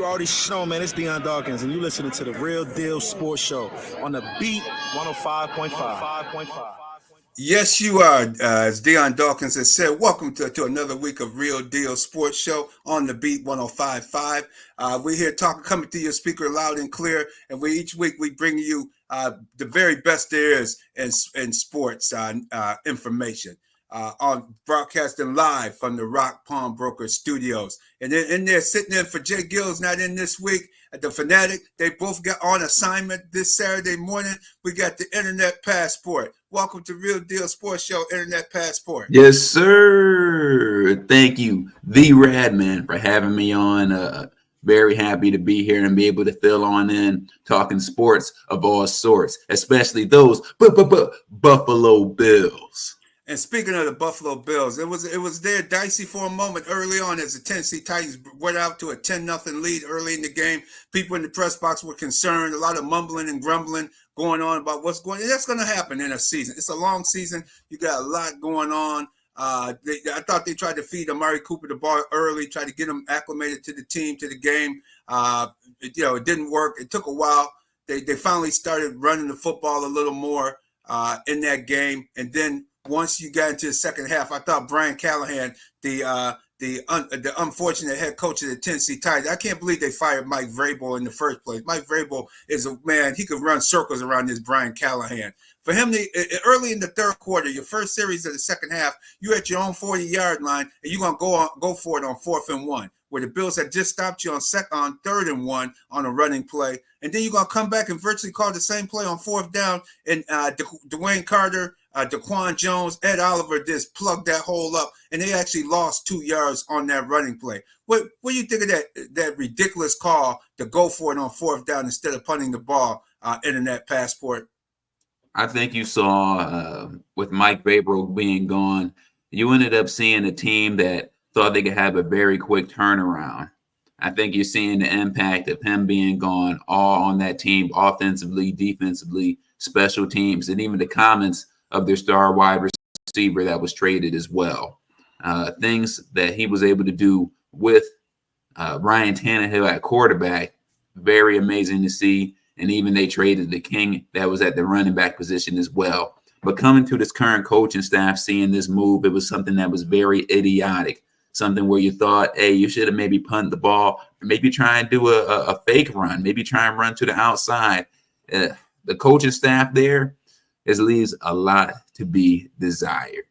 You already know, man. It's Deion Dawkins, and you listening to the Real Deal Sports Show on the Beat 105.5. Yes, you are. As Deion Dawkins has said, welcome to another week of Real Deal Sports Show on the Beat 105.5. We're here coming to your speaker loud and clear, and each week we bring you the very best there is in sports information. On broadcasting live from the Rock Pawnbroker Studios. And then in there, sitting in for J-GILLZ, not in this week, at the Fanatic. They both got on assignment this Saturday morning. We got the Internet Passport. Welcome to Real Deal Sports Show, Internet Passport. Yes, sir. Thank you, the Radman, for having me on. Very happy to be here and be able to fill on in talking sports of all sorts, especially those Buffalo Bills. And speaking of the Buffalo Bills, it was there dicey for a moment early on as the Tennessee Titans went out to a 10-0 lead early in the game. People in the press box were concerned, a lot of mumbling and grumbling going on about what's going on. That's going to happen in a season. It's a long season. You got a lot going on. I thought they tried to feed Amari Cooper the ball early, tried to get him acclimated to the team, to the game. It didn't work. It took a while. They finally started running the football a little more in that game, and then once you got into the second half, I thought Brian Callahan, the unfortunate head coach of the Tennessee Titans, I can't believe they fired Mike Vrabel in the first place. Mike Vrabel is a man, he could run circles around this Brian Callahan. For him, early in the third quarter, your first series of the second half, you're at your own 40-yard line, and you're going to go for it on 4th and 1, where the Bills had just stopped you on 3rd and 1 on a running play. And then you're going to come back and virtually call the same play on 4th down, and Dwayne Carter, Daquan Jones, Ed Oliver just plugged that hole up, and they actually lost 2 yards on that running play. What do you think of that ridiculous call to go for it on 4th down instead of punting the ball, Internet Passport? I think you saw with Mike Vrabel being gone, you ended up seeing a team that thought they could have a very quick turnaround. I think you're seeing the impact of him being gone all on that team, offensively, defensively, special teams, and even the comments of their star wide receiver that was traded as well. Things that he was able to do with Ryan Tannehill at quarterback, very amazing to see. And even they traded the king that was at the running back position as well. But coming to this current coaching staff, seeing this move, it was something that was very idiotic. Something where you thought, hey, you should have maybe punted the ball, or maybe try and do a fake run, maybe try and run to the outside. The coaching staff there leaves a lot to be desired.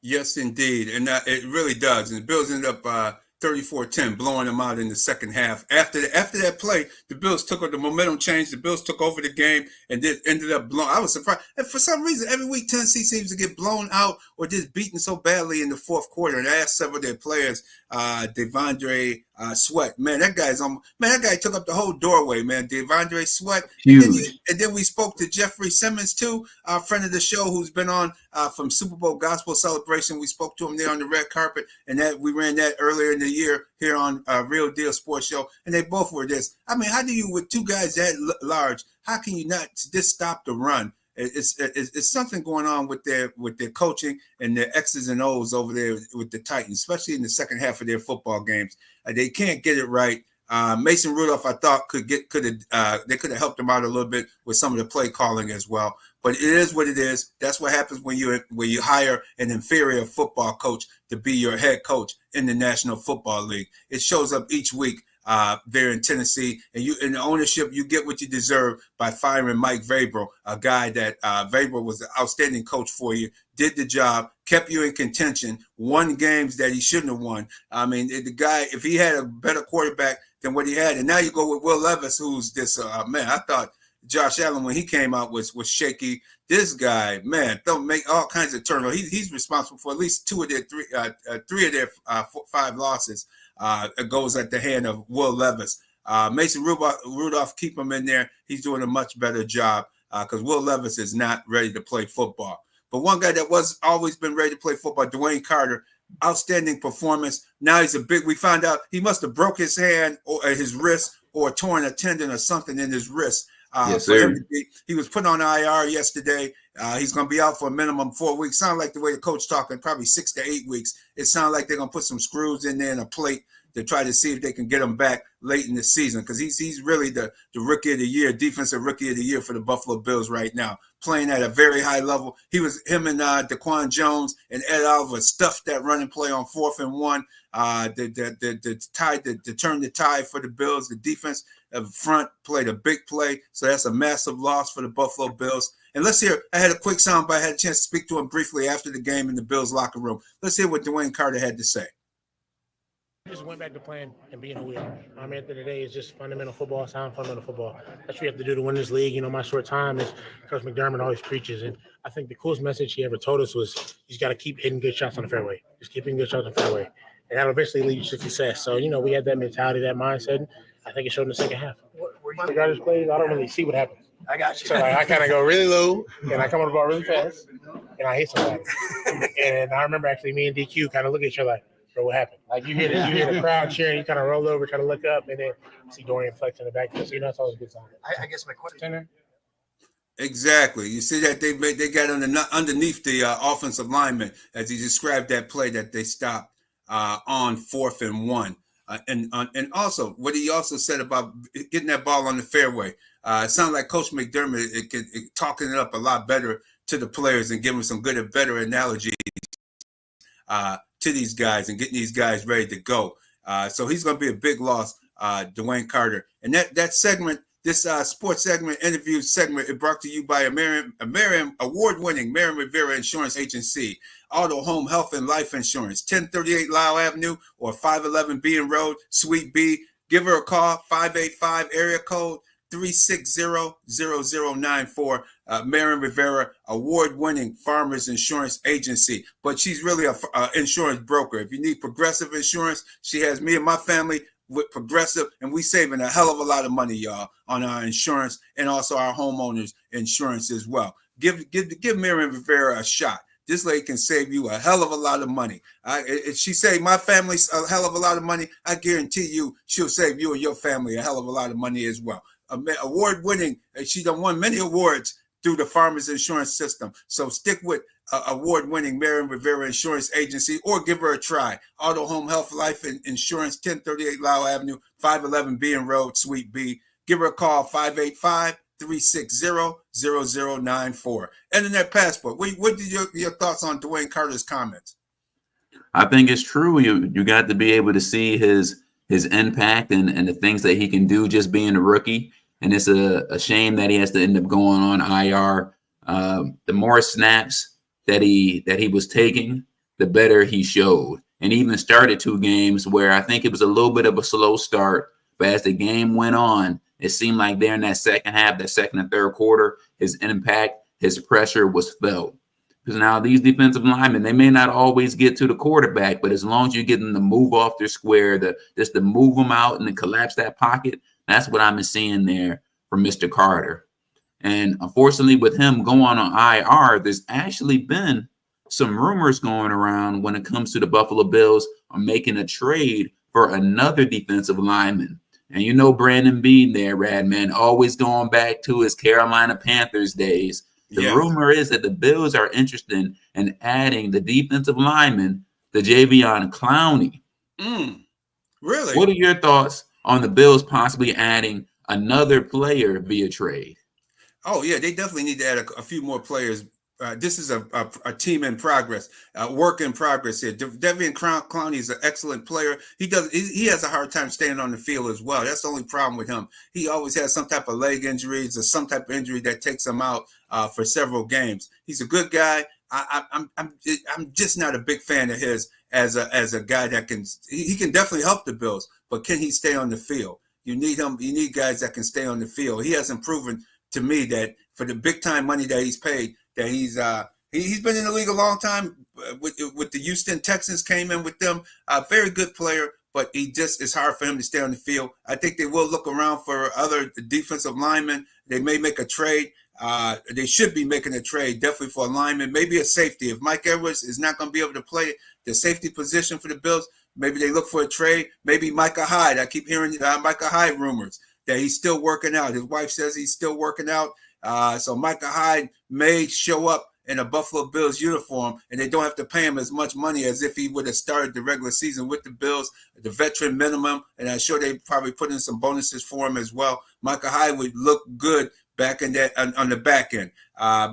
Yes, indeed. And it really does. And the Bills ended up 34-10, blowing them out in the second half. After that play, the Bills took the momentum change. The Bills took over the game and then ended up blowing. I was surprised. And for some reason, every week Tennessee seems to get blown out or just beaten so badly in the fourth quarter. And I asked several of their players, Devondre Sweat, that guy took up the whole doorway, man. Devondre Sweat. And then we spoke to Jeffrey Simmons too, our friend of the show who's been on from Super Bowl Gospel Celebration. We spoke to him there on the red carpet, and that we ran that earlier in the year here on Real Deal Sports Show, and they both were this. I mean, how do you, with two guys that large, how can you not just stop the run? It's something going on with their coaching and their X's and O's over there with the Titans, especially in the second half of their football games. They can't get it right. Mason Rudolph, I thought, they could have helped him out a little bit with some of the play calling as well. But it is what it is. That's what happens when you hire an inferior football coach to be your head coach in the National Football League. It shows up each week there in Tennessee, and you in the ownership, you get what you deserve by firing Mike Vrabel, a guy that Vrabel was an outstanding coach for you, did the job, kept you in contention, won games that he shouldn't have won. I mean, the guy, if he had a better quarterback than what he had, and now you go with Will Levis, who's this man. I thought Josh Allen, when he came out, was shaky. This guy, man, don't make all kinds of turnovers. He's responsible for at least three of their 5 losses. It goes at the hand of Will Levis. Mason Rudolph, keep him in there. He's doing a much better job because Will Levis is not ready to play football. But one guy that was always been ready to play football, Dwayne Carter, outstanding performance. Now we found out he must have broke his hand or his wrist or torn a tendon or something in his wrist. Yes, sir. He was put on IR yesterday. He's going to be out for a minimum 4 weeks. Sound like the way the coach talking, probably 6 to 8 weeks. It sounds like they're going to put some screws in there and a plate to try to see if they can get him back late in the season, because he's really the rookie of the year, defensive rookie of the year for the Buffalo Bills right now, playing at a very high level. Him and Daquan Jones and Ed Oliver stuffed that running play on 4th and 1. To turn the tide for the Bills. The defense up front played a big play, so that's a massive loss for the Buffalo Bills. And let's hear, I had a quick sound, but I had a chance to speak to him briefly after the game in the Bills locker room. Let's hear what Dwayne Carter had to say. Just went back to playing and being who we are. I mean, at the end of the day, it's just fundamental football, sound fundamental football. That's what you have to do to win this league. You know, my short time is Coach McDermott always preaches. And I think the coolest message he ever told us was he's got to keep hitting good shots on the fairway. Just keep hitting good shots on the fairway. And that'll eventually lead you to success. So, you know, we had that mentality, that mindset. I think it showed in the second half. The guy just plays, I don't really see what happens. I got you. So I kind of go really low, and I come on the ball really fast, and I hit somebody. And I remember actually me and DQ kind of look at each other like, bro, what happened? Like you hear the crowd cheering, you kind of roll over, try to look up, and then see Dorian flex in the back. So, you know, it's always a good sign. I guess my question. Exactly. You see that they got underneath the offensive lineman as he described that play that they stopped on 4th and 1. And also what he also said about getting that ball on the fairway. It sounds like Coach McDermott talking it up a lot better to the players and giving some good and better analogies to these guys and getting these guys ready to go. So he's going to be a big loss, Dwayne Carter. And that segment, this sports segment, interview segment, it brought to you by a award-winning Marion Rivera Insurance Agency, Auto, Home, Health, and Life Insurance, 1038 Lyle Avenue or 511 Bean Road, Suite B. Give her a call, 585 area code 360-0094. Marion Rivera, award-winning Farmers Insurance Agency. But she's really an insurance broker. If you need Progressive insurance, she has me and my family with Progressive, and we saving a hell of a lot of money, y'all, on our insurance and also our homeowners insurance as well. Give Marion Rivera a shot. This lady can save you a hell of a lot of money. If she saved my family a hell of a lot of money, I guarantee you she'll save you and your family a hell of a lot of money as well. Award-winning, she done won many awards through the Farmers Insurance System. So stick with award-winning Marion Rivera Insurance Agency or give her a try. Auto, Home, Health, Life, and Insurance, 1038 Lyle Avenue, 511 Bean Road, Suite B. Give her a call, 585-360-0094. Internet Passport. What are your thoughts on Dwayne Carter's comments? I think it's true. You got to be able to see his impact and the things that he can do just being a rookie. And it's a shame that he has to end up going on IR. The more snaps that he was taking, the better he showed. And even started 2 games where I think it was a little bit of a slow start. But as the game went on, it seemed like there in that second half, that second and third quarter, his impact, his pressure was felt. Because now these defensive linemen, they may not always get to the quarterback, but as long as you get them to move off their square, just to move them out and to collapse that pocket, that's what I'm seeing there from Mr. Carter. And unfortunately, with him going on IR, there's actually been some rumors going around when it comes to the Buffalo Bills are making a trade for another defensive lineman. And you know Brandon Beane there, Radman, always going back to his Carolina Panthers days. The rumor is that the Bills are interested in adding the defensive lineman, the Javion Clowney. Really? What are your thoughts on the Bills possibly adding another player via trade? Oh, yeah, they definitely need to add a few more players. This is a team in progress, work in progress here. Javion Clowney is an excellent player. He has a hard time staying on the field as well. That's the only problem with him. He always has some type of leg injuries or some type of injury that takes him out for several games. He's a good guy. I'm just not a big fan of his as a guy that he can definitely help the Bills, but can he stay on the field? You need him. You need guys that can stay on the field. He hasn't proven to me that for the big time money that he's paid, that he's been in the league a long time. With the Houston Texans, came in with them, a very good player, but it's hard for him to stay on the field. I think they will look around for other defensive linemen. They may make a trade. They should be making a trade, definitely for a lineman, maybe a safety. If Mike Edwards is not going to be able to play the safety position for the Bills, maybe they look for a trade. Maybe Micah Hyde. I keep hearing Micah Hyde rumors that he's still working out. His wife says he's still working out. So Micah Hyde may show up in a Buffalo Bills uniform, and they don't have to pay him as much money as if he would have started the regular season with the Bills, the veteran minimum, and I'm sure they probably put in some bonuses for him as well. Micah Hyde would look good back in that on the back end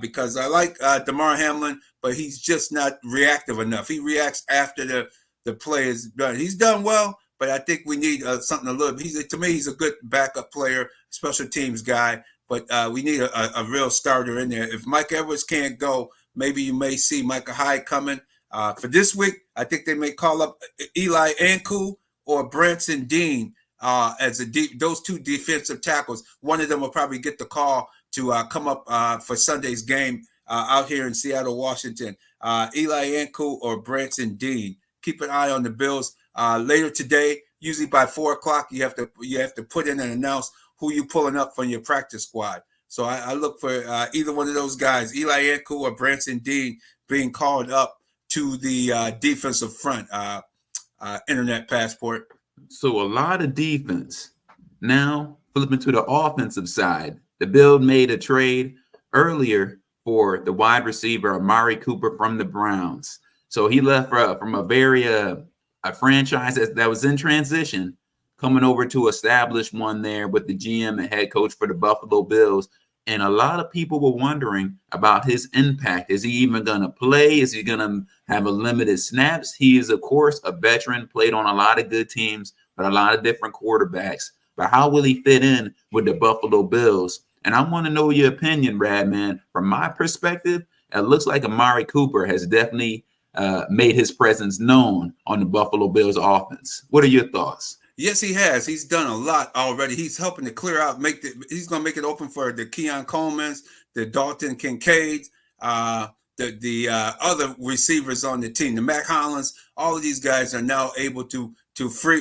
because I like DeMar Hamlin, but he's just not reactive enough. He reacts after the play is done. He's done well, but I think we need something a little. To me, he's a good backup player, special teams guy. But we need a real starter in there. If Mike Edwards can't go, maybe you may see Micah Hyde coming. For this week, I think they may call up Eli Anku or Branson Dean as those two defensive tackles. One of them will probably get the call to come up for Sunday's game out here in Seattle, Washington. Eli Anku or Branson Dean. Keep an eye on the Bills. Later today, usually by 4 o'clock, you have to put in and announce who you pulling up from your practice squad. So I look for either one of those guys, Eli Anku or Branson Dean, being called up to the defensive front. Internet passport. So a lot of defense. Now flipping to the offensive side, the Bills made a trade earlier for the wide receiver Amari Cooper from the Browns. So he left from a franchise that was in transition, coming over to establish one there with the GM and head coach for the Buffalo Bills. And a lot of people were wondering about his impact. Is he even going to play? Is he going to have a limited snaps? He is, of course, a veteran, played on a lot of good teams, but a lot of different quarterbacks. But how will he fit in with the Buffalo Bills? And I want to know your opinion, Brad, man. From my perspective, it looks like Amari Cooper has definitely made his presence known on the Buffalo Bills offense. What are your thoughts? Yes, he has. He's done a lot already. He's helping to clear out, he's going to make it open for the Keon Coleman's, the Dalton Kincaids, the other receivers on the team, the Mac Hollins. All of these guys are now able to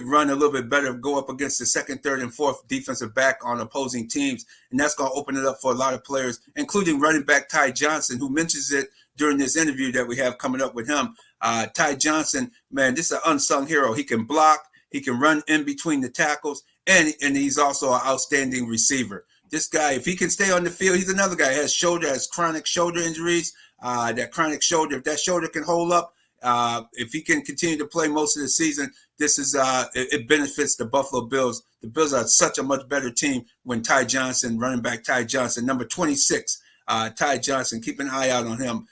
run a little bit better, go up against the second, third, and fourth defensive back on opposing teams. And that's going to open it up for a lot of players, including running back Ty Johnson, who mentions it during this interview that we have coming up with him. Ty Johnson, man, this is an unsung hero. He can block. He can run in between the tackles, and he's also an outstanding receiver. This guy, if he can stay on the field, he's another guy who has chronic shoulder injuries. That chronic shoulder, if that shoulder can hold up, if he can continue to play most of the season, it benefits the Buffalo Bills. The Bills are such a much better team when Ty Johnson, running back Ty Johnson, number 26, Ty Johnson, keep an eye out on him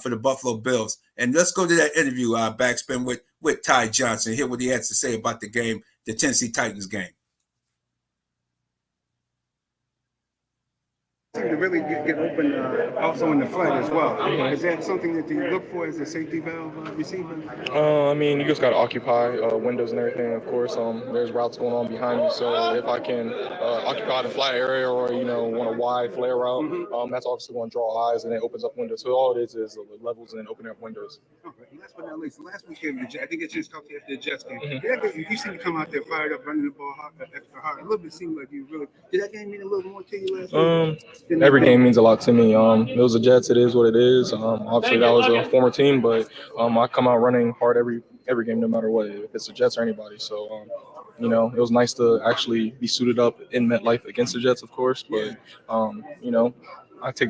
for the Buffalo Bills. And let's go to that interview, Backspin, with Ty Johnson, hear what he has to say about the game, the Tennessee Titans game. To really get open also in the flat as well. Is that something that you look for as a safety valve receiver? I mean, you just got to occupy windows and everything, of course. There's routes going on behind me, so if I can occupy the flat area or, want a wide flare route, that's obviously going to draw eyes and it opens up windows. So all it is levels and opening up windows. Okay, and last but not least, last weekend, I think I just talked to you after the Jets game. You seem to come out there fired up, running the ball extra hard. A little bit seemed like you really – did that game mean a little more to you last week? Every game means a lot to me. It was the Jets. It is what it is. Obviously, that was a former team, but I come out running hard every game, no matter what, if it's the Jets or anybody. So, it was nice to actually be suited up in MetLife against the Jets, of course. But, I take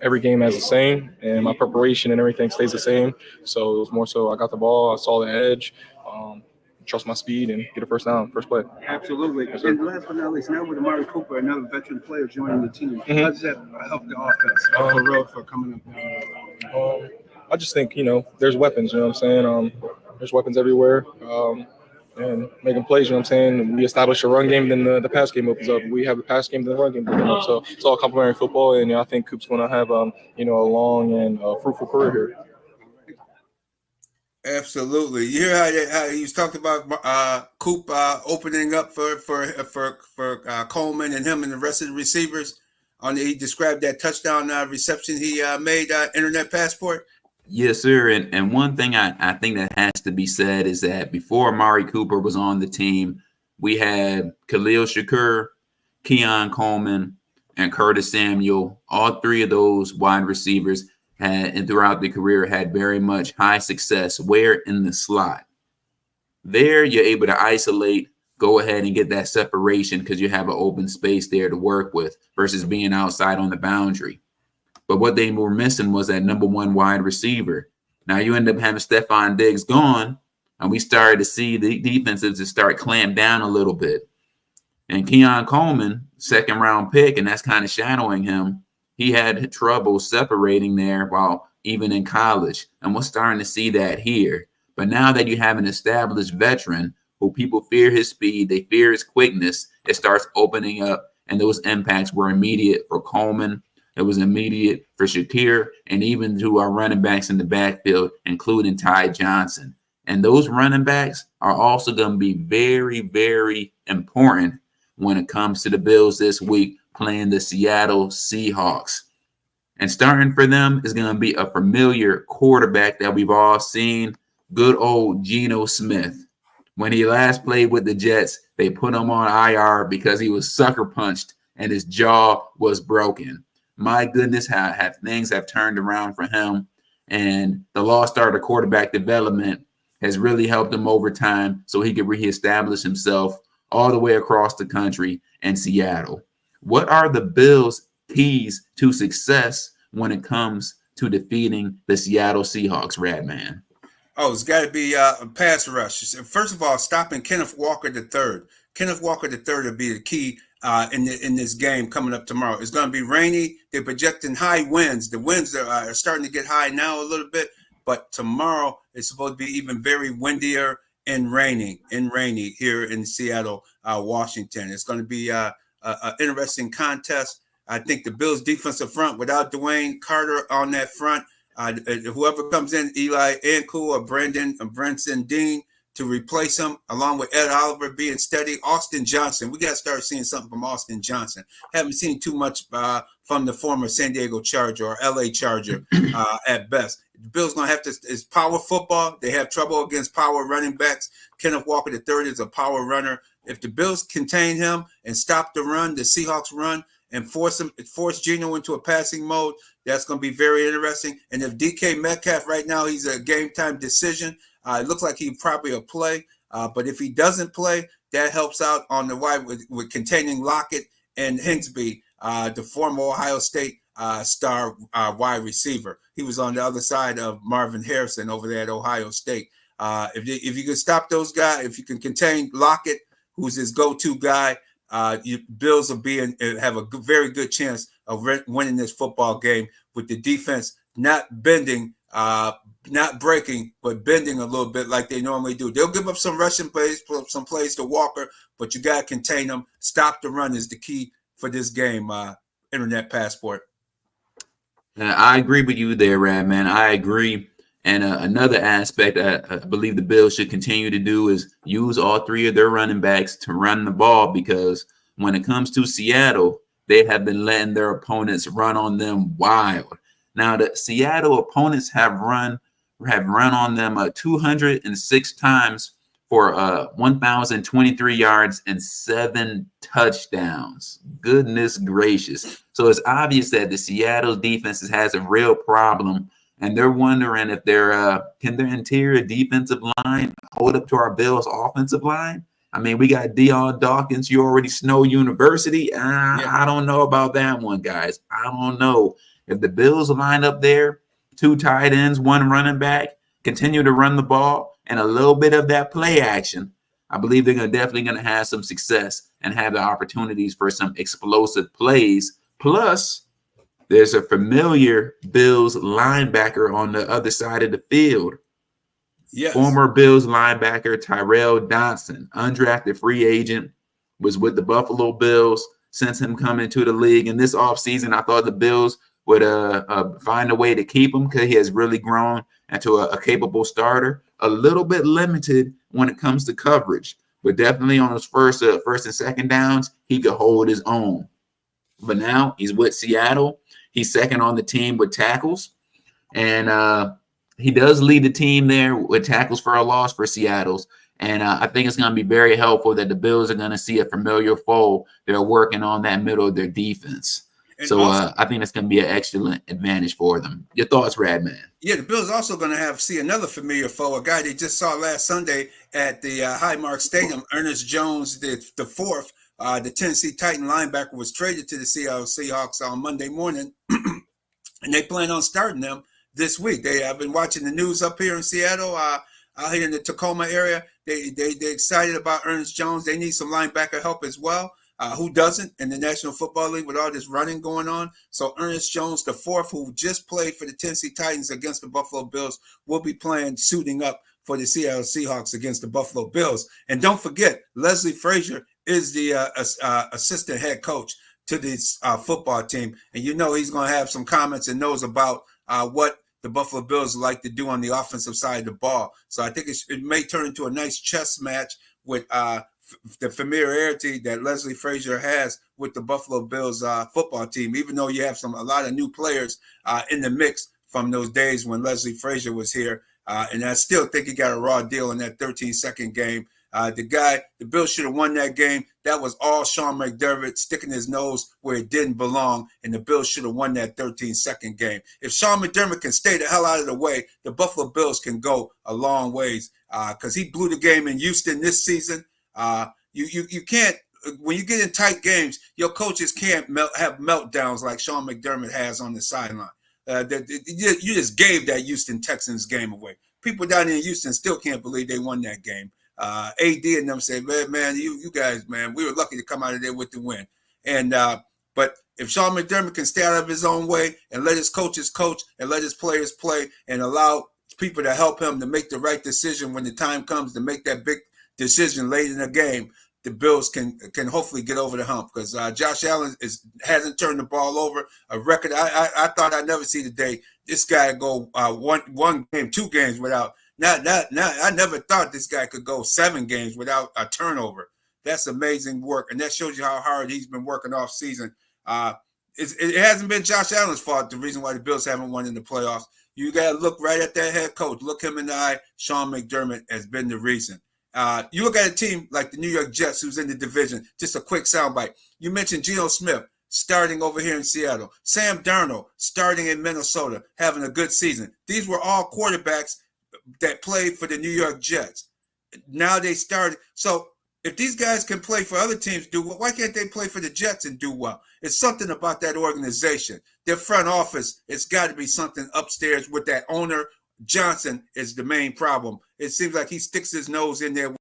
every game as the same, and my preparation and everything stays the same. So it was more so I got the ball, I saw the edge, trust my speed, and get a first down, first play. Absolutely. Yes, and last but not least, now with Amari Cooper, another veteran player joining the team, how does that help the offense for coming up? I just think, there's weapons, you know what I'm saying? There's weapons everywhere. And making plays, you know what I'm saying? We establish a run game, then the pass game opens up. We have a pass game, then the run game opens up. So it's all complementary football, and I think Coop's going to have, a long and fruitful career here. Absolutely. You hear how he was talking about Coop opening up for Coleman and him and the rest of the receivers. He described that touchdown reception he made, internet passport. Yes, sir. And one thing I think that has to be said is that before Amari Cooper was on the team, we had Khalil Shakur, Keon Coleman, and Curtis Samuel. All three of those wide receivers and throughout the career had very much high success where in the slot. There you're able to isolate, go ahead and get that separation because you have an open space there to work with versus being outside on the boundary. But what they were missing was that number one wide receiver. Now you end up having Stephon Diggs gone, and we started to see the defenses to start clamp down a little bit. And Keon Coleman, second round pick, and that's kind of shadowing him. He had trouble separating there while even in college. And we're starting to see that here. But now that you have an established veteran who people fear his speed, they fear his quickness, it starts opening up. And those impacts were immediate for Coleman. It was immediate for Shakir, and even to our running backs in the backfield, including Ty Johnson. And those running backs are also going to be very, very important when it comes to the Bills this week playing the Seattle Seahawks. And starting for them is going to be a familiar quarterback that we've all seen, good old Geno Smith. When he last played with the Jets, they put him on IR because he was sucker punched and his jaw was broken. My goodness, how things have turned around for him. And the lost starter quarterback development has really helped him over time so he could reestablish himself all the way across the country and Seattle. What are the Bills' keys to success when it comes to defeating the Seattle Seahawks, Radman? Oh, it's got to be a pass rush. First of all, stopping Kenneth Walker III. Kenneth Walker III will be the key in this game coming up tomorrow. It's going to be rainy. They're projecting high winds. The winds are starting to get high now a little bit, but tomorrow it's supposed to be even very windier and rainy here in Seattle, Washington. It's going to be an interesting contest. I think the Bills' defensive front, without Dwayne Carter on that front, whoever comes in, Eli Anku or Brenson Dean, to replace him, along with Ed Oliver being steady. Austin Johnson, we got to start seeing something from Austin Johnson. Haven't seen too much from the former San Diego Charger or LA Charger at best. The Bills going to have to, it's power football. They have trouble against power running backs. Kenneth Walker III is a power runner. If the Bills contain him and stop the run, the Seahawks run, and force Geno into a passing mode, that's going to be very interesting. And if DK Metcalf right now, he's a game time decision. It looks like he probably will play. But if he doesn't play, that helps out on the wide with containing Lockett and Hinsby, the former Ohio State star wide receiver. He was on the other side of Marvin Harrison over there at Ohio State. If you can stop those guys, if you can contain Lockett, who's his go-to guy, Bills will have a very good chance of winning this football game with the defense not bending, not breaking, but bending a little bit like they normally do. They'll give up some rushing plays, some plays to Walker, but you got to contain them. Stop the run is the key for this game, Internet Passport. I agree with you there, Radman. I agree. And another aspect I believe the Bills should continue to do is use all three of their running backs to run the ball, because when it comes to Seattle, they have been letting their opponents run on them wild. Now, the Seattle opponents have run on them 206 times for 1,023 yards and 7 touchdowns. Goodness gracious. So it's obvious that the Seattle defense has a real problem, and they're wondering if can their interior defensive line hold up to our Bills offensive line? I mean, we got Deion Dawkins, you already Snow University. I don't know about that one, guys. I don't know. If the Bills line up there, 2 tight ends, 1 running back, continue to run the ball, and a little bit of that play action, I believe they're definitely going to have some success and have the opportunities for some explosive plays. Plus, there's a familiar Bills linebacker on the other side of the field. Yes. Former Bills linebacker Tyrell Dodson, undrafted free agent, was with the Buffalo Bills since him coming to the league. In this offseason, I thought the Bills would find a way to keep him because he has really grown into a capable starter. A little bit limited when it comes to coverage, but definitely on his first and second downs, he could hold his own. But now he's with Seattle. He's second on the team with tackles, and he does lead the team there with tackles for a loss for Seattle's. And I think it's going to be very helpful that the Bills are going to see a familiar foe. They're working on that middle of their defense. And so also, I think that's going to be an excellent advantage for them. Your thoughts, Radman? Yeah, the Bills also going to see another familiar foe, a guy they just saw last Sunday at the Highmark Stadium, Ernest Jones, the fourth. The Tennessee Titan linebacker was traded to the Seattle Seahawks on Monday morning. and they plan on starting them this week. I've been watching the news up here in Seattle, out here in the Tacoma area. They're excited about Ernest Jones. They need some linebacker help as well. Who doesn't in the National Football League with all this running going on? So Ernest Jones, the fourth, who just played for the Tennessee Titans against the Buffalo Bills, will be playing, suiting up for the Seattle Seahawks against the Buffalo Bills. And don't forget, Leslie Frazier is the assistant head coach to this football team. And you know he's going to have some comments and knows about what the Buffalo Bills like to do on the offensive side of the ball. So I think it may turn into a nice chess match with the familiarity that Leslie Frazier has with the Buffalo Bills football team, even though you have a lot of new players in the mix from those days when Leslie Frazier was here. And I still think he got a raw deal in that 13-second game. The Bills should have won that game. That was all Sean McDermott sticking his nose where it didn't belong, and the Bills should have won that 13-second game. If Sean McDermott can stay the hell out of the way, the Buffalo Bills can go a long ways because he blew the game in Houston this season. You can't, when you get in tight games, your coaches can't have meltdowns like Sean McDermott has on the sideline. You just gave that Houston Texans game away. People down in Houston still can't believe they won that game. AD and them say, man, you guys, man, we were lucky to come out of there with the win. And but if Sean McDermott can stay out of his own way and let his coaches coach and let his players play and allow people to help him to make the right decision when the time comes to make that big decision late in the game, the Bills can hopefully get over the hump because Josh Allen hasn't turned the ball over. A record I thought I'd never see the day this guy go one game, 2 games without. I never thought this guy could go 7 games without a turnover. That's amazing work, and that shows you how hard he's been working off season. It hasn't been Josh Allen's fault. The reason why the Bills haven't won in the playoffs. You got to look right at that head coach. Look him in the eye. Sean McDermott has been the reason. You look at a team like the New York Jets, who's in the division. Just a quick soundbite. You mentioned Geno Smith starting over here in Seattle. Sam Darnold starting in Minnesota, having a good season. These were all quarterbacks that played for the New York Jets. Now they started. So if these guys can play for other teams, do well, why can't they play for the Jets and do well? It's something about that organization. Their front office, it's got to be something upstairs with that owner. Johnson is the main problem. It seems like he sticks his nose in there where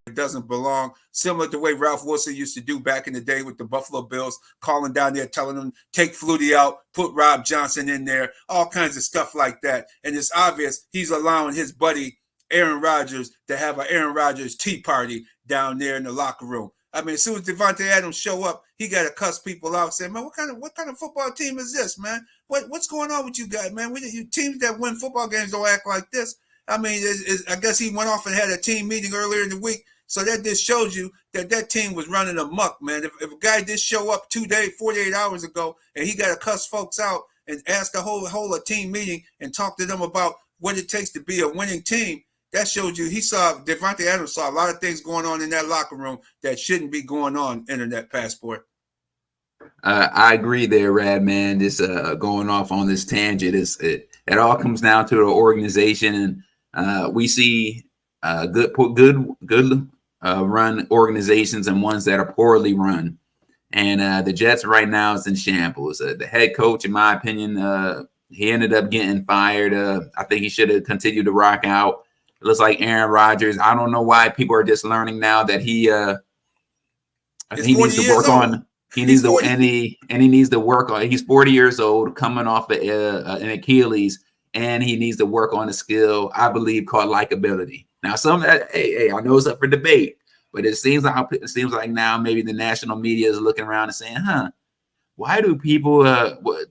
it doesn't belong, similar to the way Ralph Wilson used to do back in the day with the Buffalo Bills, calling down there, telling them, take Flutie out, put Rob Johnson in there, all kinds of stuff like that. And it's obvious he's allowing his buddy Aaron Rodgers to have an Aaron Rodgers tea party down there in the locker room. I mean, as soon as Devontae Adams show up, he got to cuss people out, saying, man, what kind of football team is this, man? What's going on with you guys, man? Teams that win football games don't act like this. I mean, I guess he went off and had a team meeting earlier in the week, so that just shows you that team was running amok, man. If a guy did show up 48 hours ago, and he got to cuss folks out and ask hold a team meeting and talk to them about what it takes to be a winning team, that shows you Devontae Adams saw a lot of things going on in that locker room that shouldn't be going on, Internet Passport. I agree there, Rad, man. Just going off on this tangent, it all comes down to the organization, and we see good run organizations and ones that are poorly run. And the Jets right now is in shambles. The head coach, in my opinion, he ended up getting fired. I think he should have continued to rock out. It looks like Aaron Rodgers. I don't know why people are just learning now that he needs to work on. He needs to and he needs to work on. He's 40 years old, coming off an Achilles, and he needs to work on a skill I believe called likability. Now, I know it's up for debate, but it seems like now maybe the national media is looking around and saying, why do people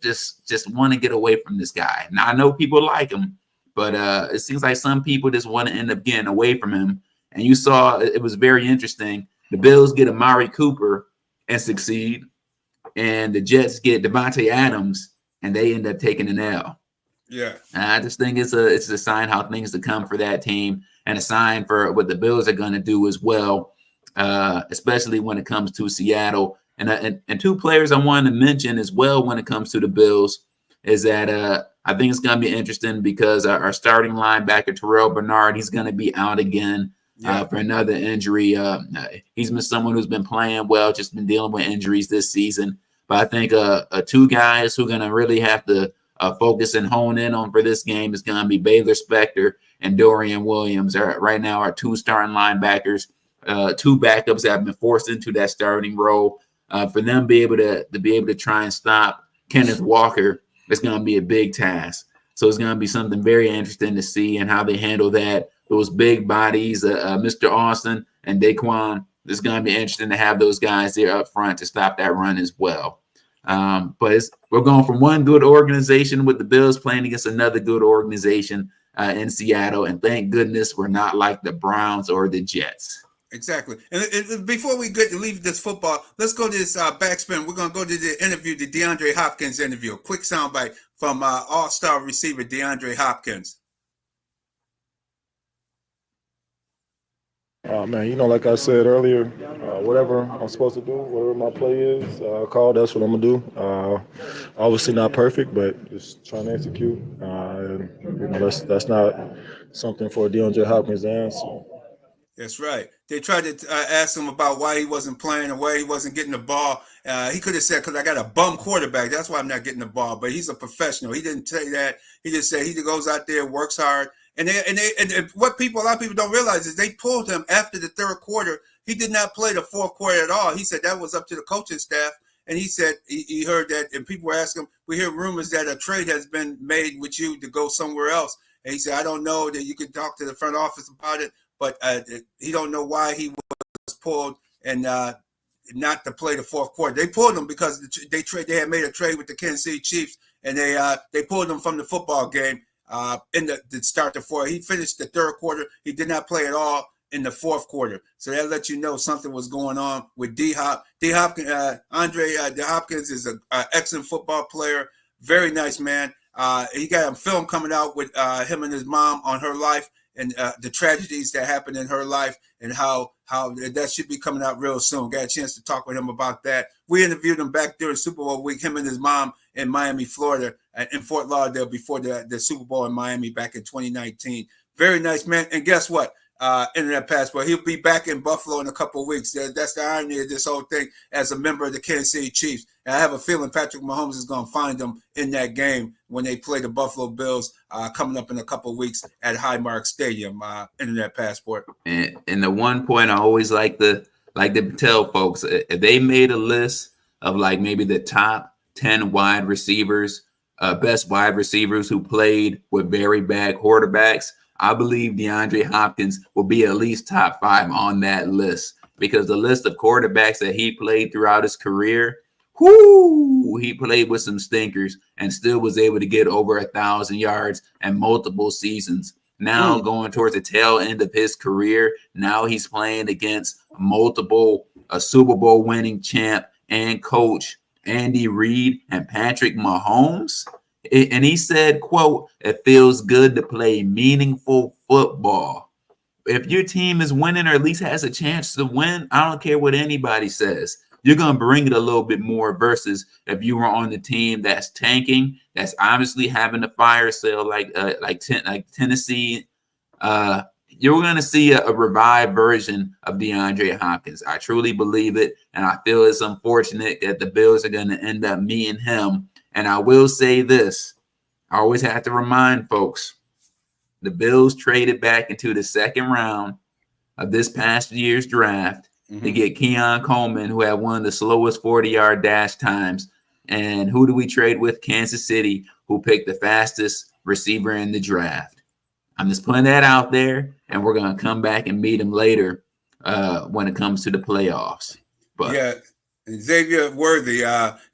just want to get away from this guy? Now I know people like him, but it seems like some people just want to end up getting away from him. And you saw it was very interesting. The Bills get Amari Cooper and succeed, and the Jets get Devontae Adams and they end up taking an L. Yeah, I just think it's a sign how things to come for that team, and a sign for what the Bills are going to do as well, especially when it comes to Seattle. And 2 players I wanted to mention as well when it comes to the Bills is that I think it's going to be interesting because our starting linebacker Terrell Bernard, he's going to be out again. For another injury. He's been someone who's been playing well, just been dealing with injuries this season. But I think 2 guys who are going to really have to focus and hone in on for this game is going to be Baylor Spector and Dorian Williams. Right now, our 2 starting linebackers, 2 backups that have been forced into that starting role. For them to be able to try and stop Kenneth Walker, it's going to be a big task. So it's going to be something very interesting to see and how they handle that. Those big bodies, Mr. Austin and Daquan. It's going to be interesting to have those guys there up front to stop that run as well. But we're going from one good organization with the Bills playing against another good organization in Seattle. And thank goodness we're not like the Browns or the Jets. Exactly. And before we leave this football, let's go to this backspin. We're going to go to the interview, the DeAndre Hopkins interview. A quick soundbite from all-star receiver DeAndre Hopkins. Man, like I said earlier, whatever I'm supposed to do, whatever my play is, call, that's what I'm going to do. Obviously not perfect, but just trying to execute. That's not something for DeAndre Hopkins to answer. That's right. They tried to ask him about why he wasn't playing and why he wasn't getting the ball. He could have said, because I got a bum quarterback. That's why I'm not getting the ball. But he's a professional. He didn't say that. He just said he goes out there, works hard. And what a lot of people don't realize is they pulled him after the 3rd quarter. He did not play the 4th quarter at all. He said that was up to the coaching staff. And he said he heard that, and people were asking him, we hear rumors that a trade has been made with you to go somewhere else. And he said, I don't know, that you can talk to the front office about it. But he don't know why he was pulled and not to play the 4th quarter. They pulled him because they had made a trade with the Kansas City Chiefs, and they pulled him from the football game to start the 4th. He finished the 3rd quarter. He did not play at all in the 4th quarter. So that lets you know something was going on with D-Hop. Andre Hopkins is an excellent football player, very nice man. He got a film coming out with him and his mom on her life, and the tragedies that happened in her life, and how that should be coming out real soon. Got a chance to talk with him about that. We interviewed him back during Super Bowl week, him and his mom in Miami, Florida, in Fort Lauderdale before the Super Bowl in Miami back in 2019. Very nice man. And guess what? Internet passport. He'll be back in Buffalo in a couple of weeks. That's the irony of this whole thing as a member of the Kansas City Chiefs. And I have a feeling Patrick Mahomes is going to find them in that game when they play the Buffalo Bills coming up in a couple of weeks at Highmark Stadium. Internet passport. And the one point I always like to tell folks, if they made a list of like maybe the top 10 wide receivers, best wide receivers who played with very bad quarterbacks, I believe DeAndre Hopkins will be at least top 5 on that list, because the list of quarterbacks that he played throughout his career, he played with some stinkers and still was able to get over 1,000 yards and multiple seasons. Now going towards the tail end of his career, now he's playing against multiple Super Bowl winning champ and coach Andy Reid and Patrick Mahomes. And he said, quote, "It feels good to play meaningful football." If your team is winning, or at least has a chance to win, I don't care what anybody says, you're going to bring it a little bit more versus if you were on the team that's tanking, that's obviously having a fire sale like Tennessee. You're going to see a revived version of DeAndre Hopkins. I truly believe it, and I feel it's unfortunate that the Bills are going to end up meeting him. And I will say this, I always have to remind folks, the Bills traded back into the 2nd round of this past year's draft to get Keon Coleman, who had one of the slowest 40-yard dash times. And who do we trade with? Kansas City, who picked the fastest receiver in the draft. I'm just putting that out there, and we're going to come back and meet him later when it comes to the playoffs. But yeah. Xavier Worthy,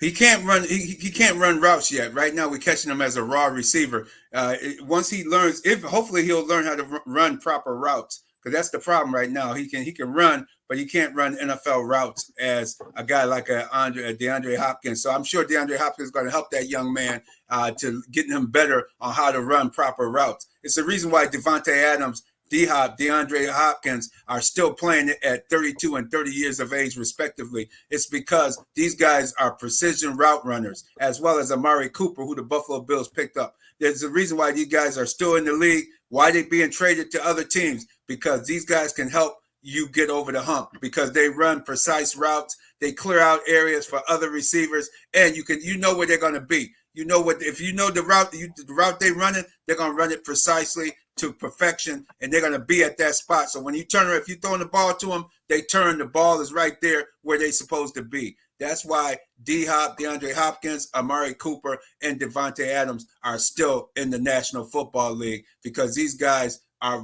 he can't run. He can't run routes yet. Right now, we're catching him as a raw receiver. Once he learns, hopefully he'll learn how to run proper routes, because that's the problem right now. He can run, but he can't run NFL routes as a guy like DeAndre Hopkins. So I'm sure DeAndre Hopkins is going to help that young man to getting him better on how to run proper routes. It's the reason why Devontae Adams, D-Hop, DeAndre Hopkins are still playing at 32 and 30 years of age, respectively. It's because these guys are precision route runners, as well as Amari Cooper, who the Buffalo Bills picked up. There's a reason why these guys are still in the league, why they're being traded to other teams, because these guys can help you get over the hump, because they run precise routes, they clear out areas for other receivers, and you know where they're going to be. You know what? If you know the route they running, they're gonna run it precisely to perfection, and they're gonna be at that spot. So when you turn, if you throwing the ball to them, they turn. The ball is right there where they're supposed to be. That's why D-Hop, DeAndre Hopkins, Amari Cooper, and Devontae Adams are still in the National Football League, because these guys are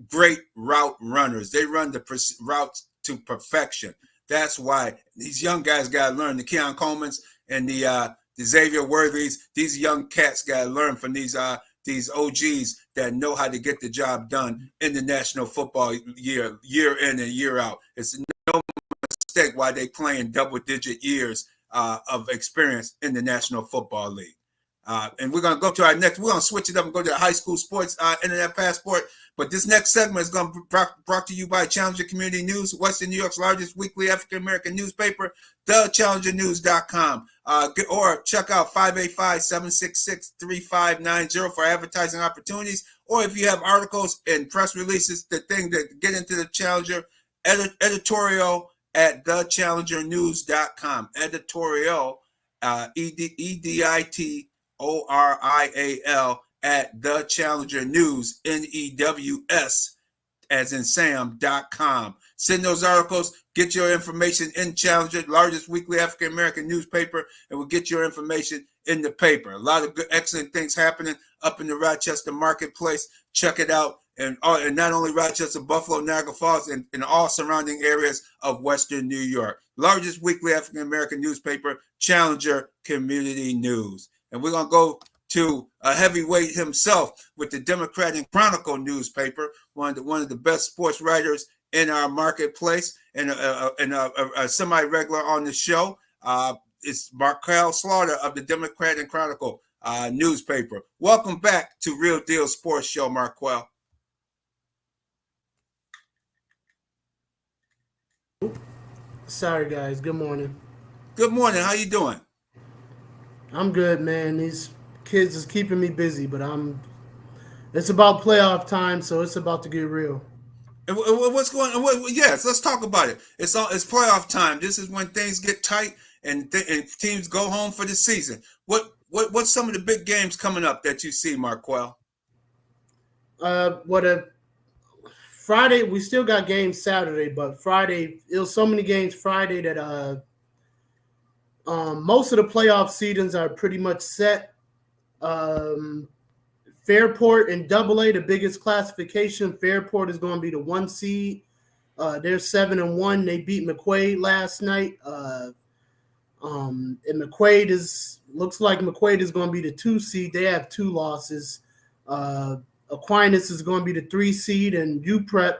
great route runners. They run the routes to perfection. That's why these young guys got to learn. The Keon Coleman's and the Xavier Worthies, these young cats got to learn from these OGs that know how to get the job done in the National Football year in and year out. It's no mistake why they playing double-digit years of experience in the National Football League. And we're going to go to our next, we're going to switch it up and go to the high school sports internet passport. But this next segment is going to be brought to you by Challenger Community News, Western New York's largest weekly African-American newspaper, thechallengernews.com. Or check out 585-766-3590 for advertising opportunities. Or if you have articles and press releases, the thing that get into the Challenger, editorial at thechallengernews.com. Editorial, EDITORIAL at The Challenger News, NEWS, as in Sam.com. Send those articles, get your information in Challenger, largest weekly African-American newspaper, and we'll get your information in the paper. A lot of good, excellent things happening up in the Rochester marketplace. Check it out. And not only Rochester, Buffalo, Niagara Falls, and all surrounding areas of Western New York. Largest weekly African-American newspaper, Challenger Community News. And we're going to go to a heavyweight himself with the Democrat and Chronicle newspaper, one of the best sports writers in our marketplace, and a semi-regular on the show. It's Markel Slaughter of the Democrat and Chronicle newspaper. Welcome back to Real Deal Sports Show, Marquel. Sorry, guys. Good morning. Good morning. How you doing? I'm good, man. These kids is keeping me busy, but it's about playoff time, so it's about to get real. And what's going on? Yes, let's talk about it. It's playoff time. This is when things get tight and teams go home for the season. What's some of the big games coming up that you see, Marquel? Friday, we still got games Saturday, but Friday, it was so many games Friday that most of the playoff seedings are pretty much set. Fairport and AA, the biggest classification, Fairport is going to be the 1 seed. They're 7-1. They beat McQuaid last night. And looks like McQuaid is going to be the 2 seed. They have 2 losses. Aquinas is going to be the 3 seed, and UPrep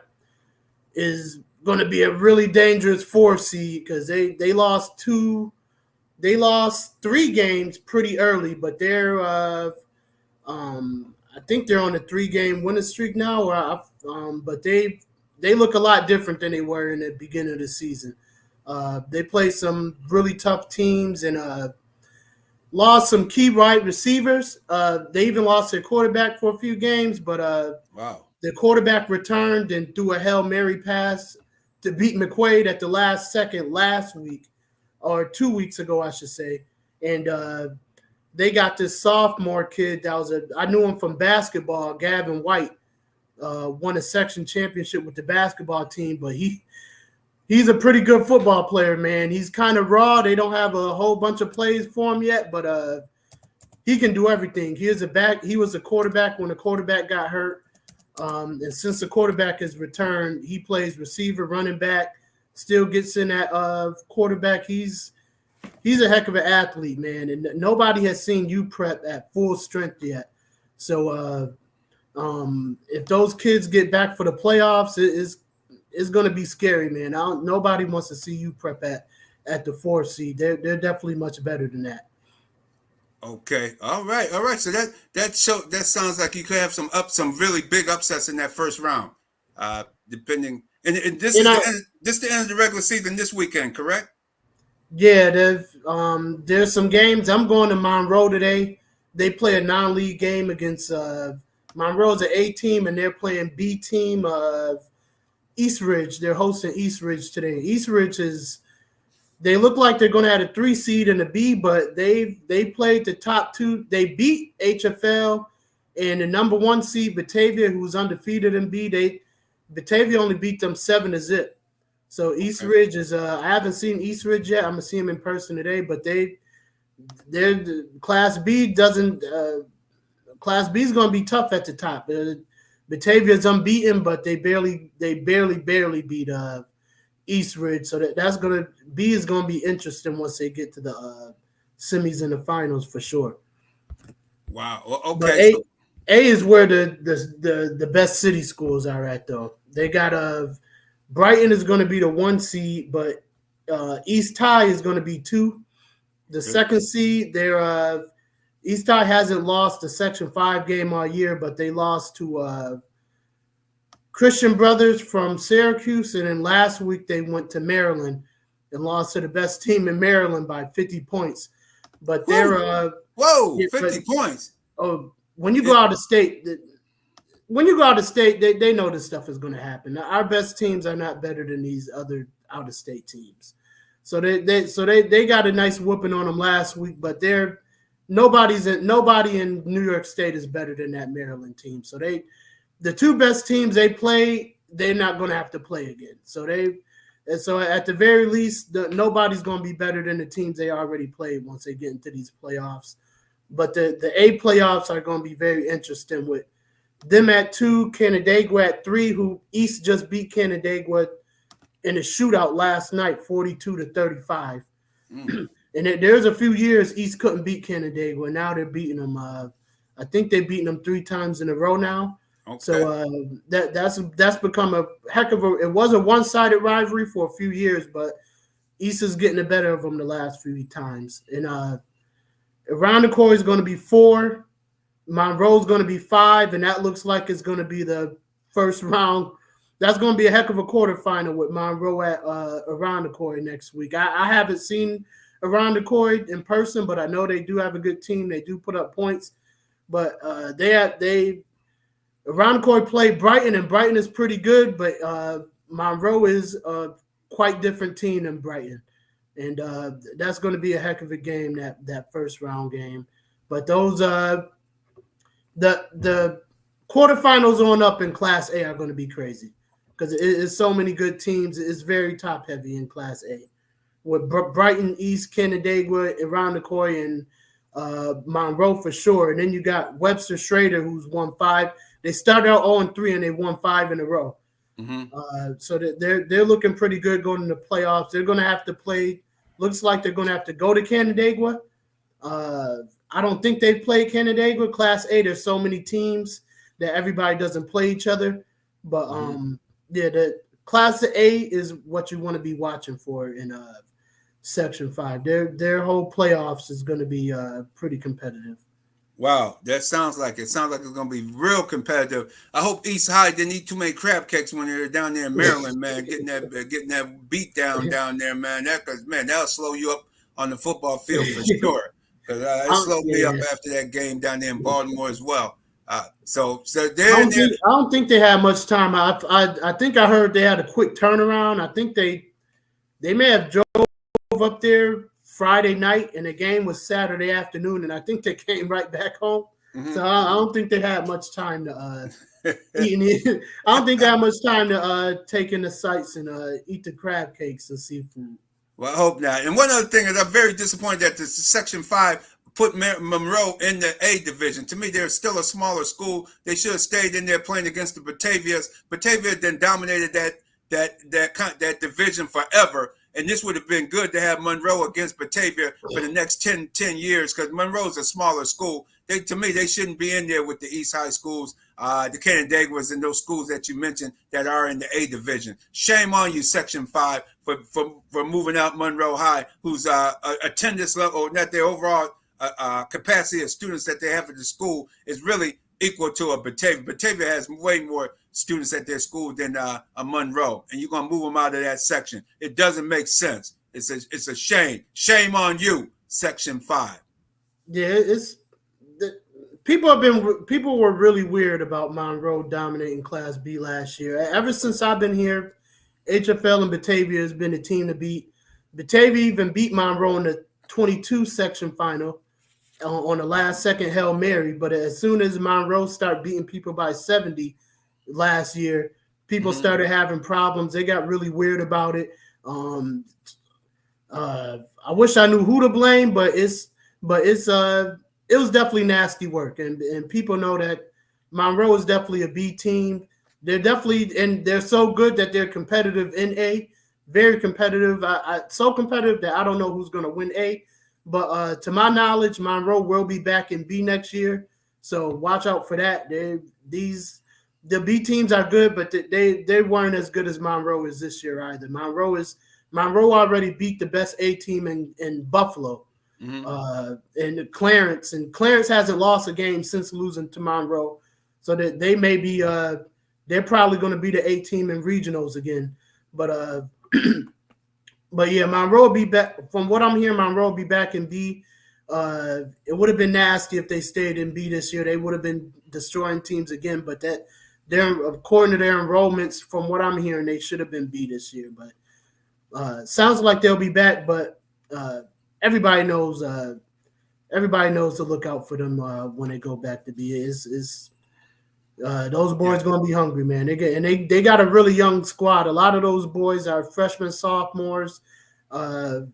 is going to be a really dangerous 4 seed because they lost 3 games pretty early, but they're I think they're on a 3-game winning streak now. But they look a lot different than they were in the beginning of the season. They played some really tough teams and lost some key wide receivers. They even lost their quarterback for a few games, but wow. The quarterback returned and threw a Hail Mary pass to beat McQuaid at the last second last week, or 2 weeks ago, I should say. And they got this sophomore kid I knew him from basketball, Gavin White, won a section championship with the basketball team, but he's a pretty good football player, man. He's kind of raw. They don't have a whole bunch of plays for him yet, but he can do everything. He was a quarterback when the quarterback got hurt. And since the quarterback has returned, he plays receiver, running back, still gets in that quarterback. He's a heck of an athlete, man. And nobody has seen UPrep at full strength yet. So if those kids get back for the playoffs, it's going to be scary, man. Nobody wants to see UPrep at the 4th seed. They're definitely much better than that. Okay. All right. So that sounds like you could have some really big upsets in that first round. Depending, and this is the end of the regular season this weekend, correct? Yeah, there's some games. I'm going to Monroe today. They play a non-league game against Monroe's an A team, and they're playing B team of East Ridge. They're hosting East Ridge today. East Ridge is They look like they're going to have a 3 seed and a B, but they played the top 2. They beat HFL and the number 1 seed Batavia, who's undefeated in B. Batavia only beat them 7-0. So East Ridge is I haven't seen East Ridge yet. I'm gonna see them in person today, but they're Class B doesn't Class B is gonna be tough at the top. Batavia's unbeaten, but they barely beat East Ridge. So that's gonna B is gonna be interesting once they get to the semis and the finals for sure. Wow. Well, But okay. A is where the best city schools are at though. They got Brighton is going to be the 1 seed, but East High is going to be 2. The second seed, East High hasn't lost the Section 5 game all year, but they lost to Christian Brothers from Syracuse, and then last week they went to Maryland and lost to the best team in Maryland by 50 points. But they're 50 points. Oh, when you go out of state, they know this stuff is going to happen. Now, our best teams are not better than these other out of state teams. So they got a nice whooping on them last week, but nobody in New York State is better than that Maryland team. So the 2 best teams they play, they're not going to have to play again. So at the very least, nobody's going to be better than the teams they already played once they get into these playoffs. But the A playoffs are going to be very interesting with them at 2, Canandaigua at 3, who East just beat Canandaigua in a shootout last night, 42-35. And there's a few years East couldn't beat Canandaigua. Now they're beating them. I think they've beaten them 3 times in a row now. Okay. So that's become a heck of it was a one-sided rivalry for a few years, but East is getting the better of them the last few times. And around the core is going to be 4. Monroe's going to be 5, and that looks like it's going to be the first round. That's going to be a heck of a quarterfinal with Monroe at around the core next week. I haven't seen around the core in person, but I know they do have a good team. They do put up points, but they around the core play Brighton, and Brighton is pretty good, but Monroe is a quite different team than Brighton, and that's going to be a heck of a game that first round game. But those the quarterfinals on up in Class A are going to be crazy because it's so many good teams. It's very top heavy in Class A with Brighton, East, Canandaigua, Irondequoit, and Monroe for sure. And then you got Webster Schrader, who's won 5. They started out 0-3 and they won 5 in a row. Mm-hmm. So they're looking pretty good going into playoffs. They're going to have to play. Looks like they're going to have to go to Canandaigua. I don't think they've played Canandaigua. Class A, there's so many teams that everybody doesn't play each other. But the Class A is what you want to be watching for in Section 5. Their whole playoffs is going to be pretty competitive. Wow, that sounds like it. Sounds like it's going to be real competitive. I hope East High didn't eat too many crab cakes when they're down there in Maryland, man, getting that beat down there, man. That'll slow you up on the football field for sure. Because it slowed me up after that game down there in Baltimore as well. So I don't think they had much time. I think I heard they had a quick turnaround. I think they may have drove up there Friday night, and the game was Saturday afternoon, and I think they came right back home. Mm-hmm. So I don't think they had much time to eat. I don't think they had much time to take in the sights and eat the crab cakes and seafood. Well, I hope not. And one other thing is I'm very disappointed that the Section 5 put Monroe in the A division. To me, they're still a smaller school. They should have stayed in there playing against the Batavias. Batavia then dominated that division forever. And this would have been good to have Monroe against Batavia for the next 10 years because Monroe's a smaller school. To me, they shouldn't be in there with the East High schools, the Canandaiguas and those schools that you mentioned that are in the A division. Shame on you, Section 5, for moving out Monroe High, whose attendance level, not their overall capacity of students that they have at the school is really equal to a Batavia. Batavia has way more students at their school than a Monroe, and you're gonna move them out of that section. It doesn't make sense. It's a shame. Shame on you, Section 5. Yeah, people were really weird about Monroe dominating Class B last year. Ever since I've been here, HFL and Batavia has been the team to beat. Batavia even beat Monroe in the 22 section final on the last second Hail Mary. But as soon as Monroe started beating people by 70 last year, people started having problems. They got really weird about it. I wish I knew who to blame, but it was definitely nasty work, and people know that Monroe is definitely a B team. They're definitely, and they're so good that they're competitive in A, very competitive. So competitive that I don't know who's going to win A, but to my knowledge, Monroe will be back in B next year. So watch out for that. The B teams are good, but they weren't as good as Monroe is this year either. Monroe already beat the best A team in Buffalo, and Clarence hasn't lost a game since losing to Monroe, so that they may be they're probably going to be the A team in regionals again. But but yeah, Monroe will be back. From what I'm hearing, Monroe will be back in B. It would have been nasty if they stayed in B this year. They would have been destroying teams again. But according to their enrollments, from what I'm hearing, they should have been B this year. But sounds like they'll be back, but everybody knows to look out for them when they go back to B. Those boys going to be hungry, man. They got a really young squad. A lot of those boys are freshmen, sophomores. They're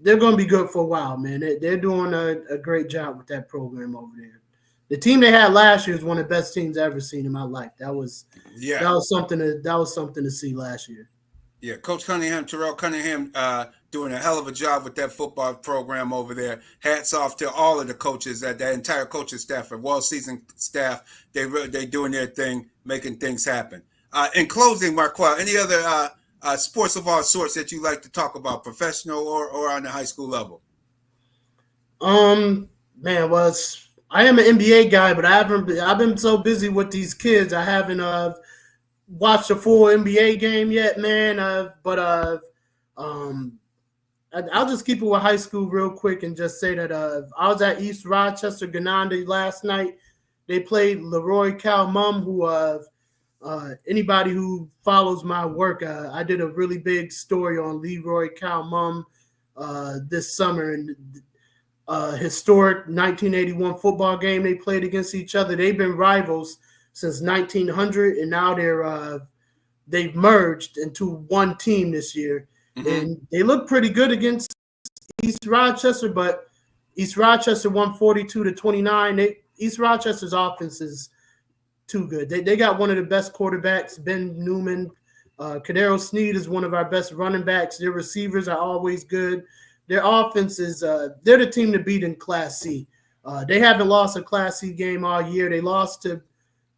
going to be good for a while, man. They're doing a great job with that program over there. The team they had last year is one of the best teams I've ever seen in my life. That was something to see last year. Yeah, Coach Cunningham, Terrell Cunningham, doing a hell of a job with that football program over there. Hats off to all of the coaches, that entire coaching staff, and well-seasoned staff. They doing their thing, making things happen. In closing, Marquel, any other sports of all sorts that you like to talk about, professional or on the high school level? Man, I am an NBA guy, but I've been so busy with these kids, I haven't watched a full NBA game yet, man. I'll just keep it with high school real quick and just say that I was at East Rochester Gananda last night. They played Leroy Calmum, who anybody who follows my work, I did a really big story on Leroy Calmum this summer, and historic 1981 football game they played against each other. They've been rivals since 1900, and now they've merged into one team this year, and they look pretty good against East Rochester. But East Rochester won 42-29. East Rochester's offense is too good. They got one of the best quarterbacks, Ben Newman. Kadero Sneed is one of our best running backs. Their receivers are always good. Their offense is they're the team to beat in Class C. They haven't lost a Class C game all year. They lost to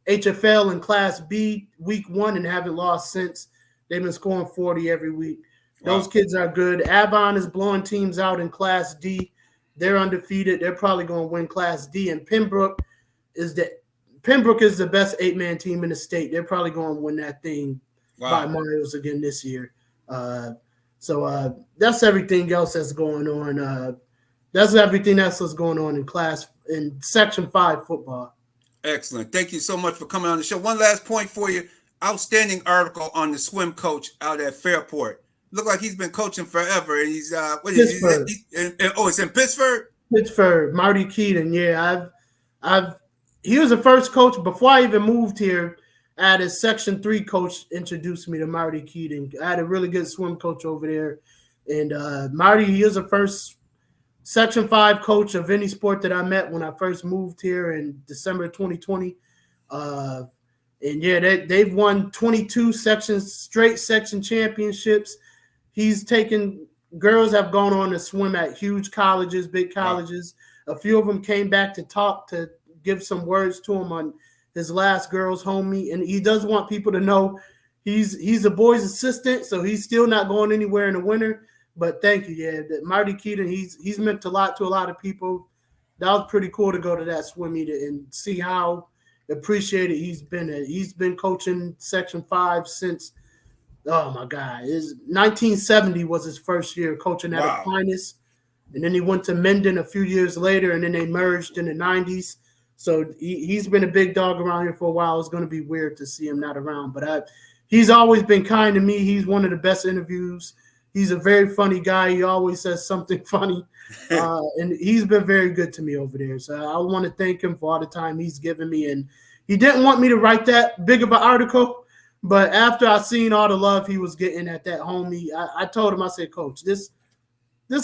HFL in Class B week 1 and haven't lost since. They've been scoring 40 every week. Wow. Those kids are good. Avon is blowing teams out in Class D. They're undefeated. They're probably going to win Class D. And Pembroke is the best 8-man team in the state. They're probably going to win that thing by miles again this year. So that's everything else that's going on. That's everything else that's going on in Section 5 football. Excellent. Thank you so much for coming on the show. One last point for you. Outstanding article on the swim coach out at Fairport. Look like he's been coaching forever. And he's Pittsburgh. It's in Pittsburgh? Pittsburgh. Marty Keaton. Yeah, he was the first coach before I even moved here. I had a Section 3 coach introduced me to Marty Keaton. I had a really good swim coach over there. And Marty, he was the first Section 5 coach of any sport that I met when I first moved here in December 2020. And yeah, they've won 22 straight section championships. Girls have gone on to swim at huge colleges, big colleges. Wow. A few of them came back to give some words to him on his last girls' home meet. And he does want people to know he's a boys' assistant, so he's still not going anywhere in the winter. But thank you, yeah. Marty Keaton, he's meant a lot to a lot of people. That was pretty cool to go to that swim meet and see how appreciated he's been. He's been coaching Section 5 since, oh my God, 1970 was his first year coaching at Aquinas. And then he went to Menden a few years later, and then they merged in the 90s. So he's been a big dog around here for a while. It's going to be weird to see him not around. But he's always been kind to me. He's one of the best interviews He's a very funny guy. He always says something funny. And he's been very good to me over there. So I want to thank him for all the time he's given me. And he didn't want me to write that big of an article, but after I seen all the love he was getting at that homie, I told him, I said, Coach, this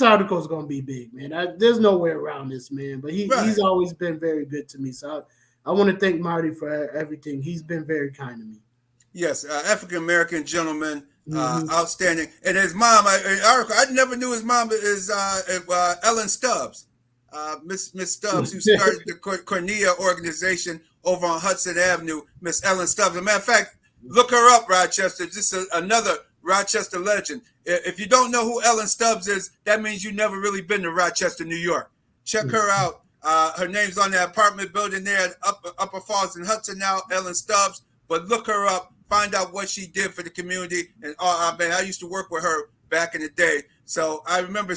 article is going to be big, man. There's no way around this, man. But he's always been very good to me. So I want to thank Marty for everything. He's been very kind to me. Yes, African-American gentleman, outstanding. And his mom, article, I never knew his mom is Ellen Stubbs. Miss Stubbs, who started the Cornea organization over on Hudson Avenue, Miss Ellen Stubbs. As a matter of fact, look her up, Rochester. Just another Rochester legend. If you don't know who Ellen Stubbs is, that means you've never really been to Rochester, New York. Check her out. Her name's on that apartment building there at Upper Falls and Hudson now, Ellen Stubbs. But look her up, find out what she did for the community. And man, I used to work with her back in the day. So I remember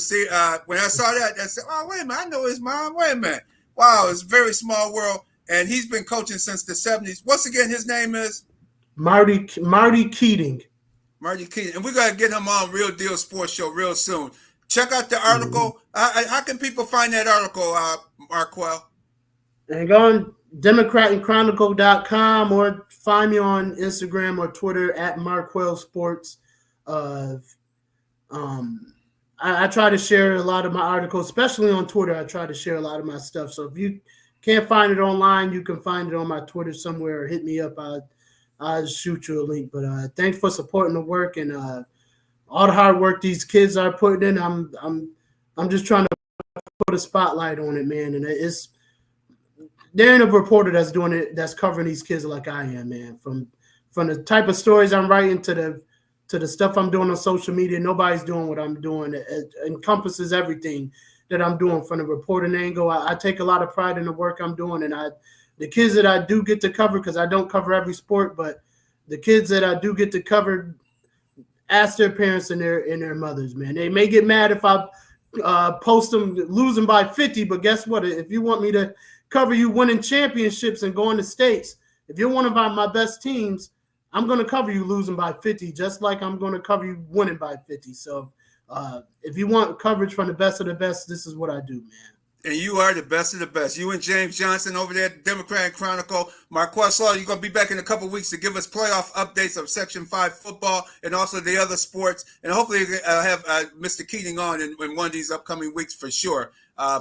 when I saw that, I said, oh, wait a minute, I know his mom. Wait a minute. Wow, it's a very small world. And he's been coaching since the 70s. Once again, his name is? Marty Keating. Marty Keating. And we're going to get him on Real Deal Sports Show real soon. Check out the article. How can people find that article, Marquel? And go on DemocratandChronicle.com or find me on Instagram or Twitter at Marquel Sports. I try to share a lot of my articles, especially on Twitter. I try to share a lot of my stuff. So if you can't find it online, you can find it on my Twitter somewhere. Or hit me up. I'll shoot you a link. But thanks for supporting the work and all the hard work these kids are putting in. I'm just trying to put a spotlight on it, man. And there ain't a reporter that's doing it, that's covering these kids like I am, man. From the type of stories I'm writing to the stuff I'm doing on social media, nobody's doing what I'm doing. It encompasses everything that I'm doing from the reporting angle. I take a lot of pride in the work I'm doing, and the kids that I do get to cover, because I don't cover every sport, but the kids that I do get to cover, ask their parents and their mothers, man. They may get mad if I post them losing by 50, but guess what? If you want me to cover you winning championships and going to states, if you're one of my best teams, I'm going to cover you losing by 50, just like I'm going to cover you winning by 50. So if you want coverage from the best of the best, this is what I do, man. And you are the best of the best. You and James Johnson over there at Democrat and Chronicle. Marquel Slaughter, you're going to be back in a couple of weeks to give us playoff updates of Section 5 football and also the other sports. And hopefully have Mr. Keating on in one of these upcoming weeks for sure,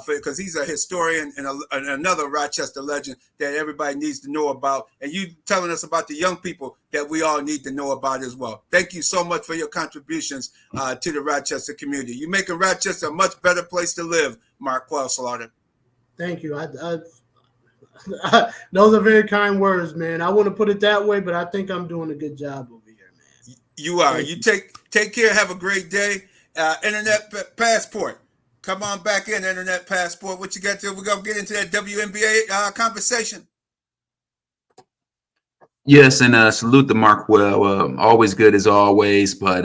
because he's a historian and another Rochester legend that everybody needs to know about. And you telling us about the young people that we all need to know about as well. Thank you so much for your contributions to the Rochester community. You're making Rochester a much better place to live, Marquel Slaughter. Thank you. Those are very kind words, man. I wouldn't put it that way, but I think I'm doing a good job over here, man. You are. You take care. Have a great day. Internet passport. Come on back in, Internet passport. What you got to? We're going to get into that WNBA conversation. Yes, and salute to Marquel. Always good as always. But